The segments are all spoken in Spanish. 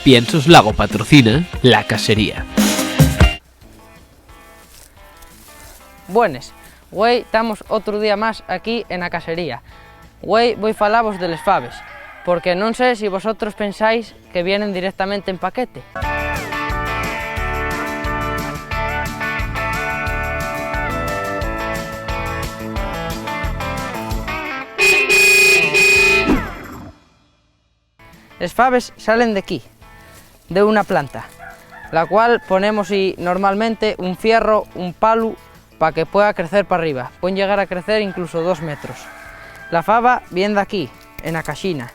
Piensos Lago patrocina La Casería. Buenas, hoy estamos otro día más aquí en La Casería. Hoy voy a falaros de les faves, porque no sé si vosotros pensáis que vienen directamente en paquete. Les faves salen de aquí, de una planta, la cual ponemos normalmente un fierro, un palo, para que pueda crecer para arriba. Pueden llegar a crecer incluso 2 metros. La fava viene de aquí, en la casina,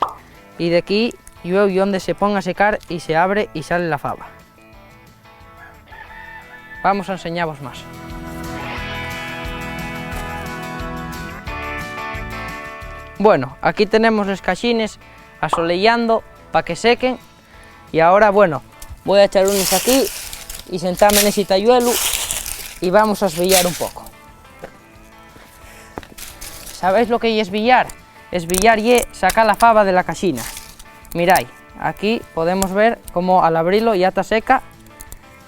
y de aquí llueve donde se ponga a secar y se abre y sale la fava. Vamos a enseñaros más. Bueno, aquí tenemos los cachines asoleando para que sequen, y ahora bueno, voy a echar unos aquí y sentarme en ese talluelo y vamos a esbillar un poco. ¿Sabéis lo que es esbillar? Esbillar y sacar la fava de la casina. Miráis, aquí podemos ver cómo al abrirlo ya está seca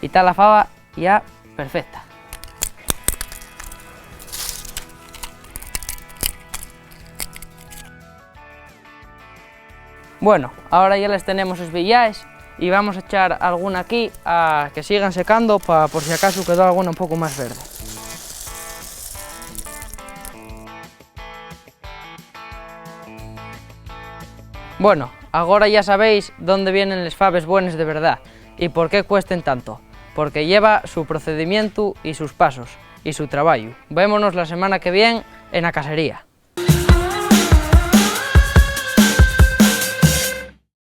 y está la fava ya perfecta. Bueno, ahora ya les tenemos esbilladas y vamos a echar alguna aquí a que sigan secando por si acaso quedó alguna un poco más verde. Bueno, ahora ya sabéis dónde vienen les faves buenas de verdad y por qué cuesten tanto, porque lleva su procedimiento y sus pasos y su trabajo. Vémonos la semana que viene en La Casería.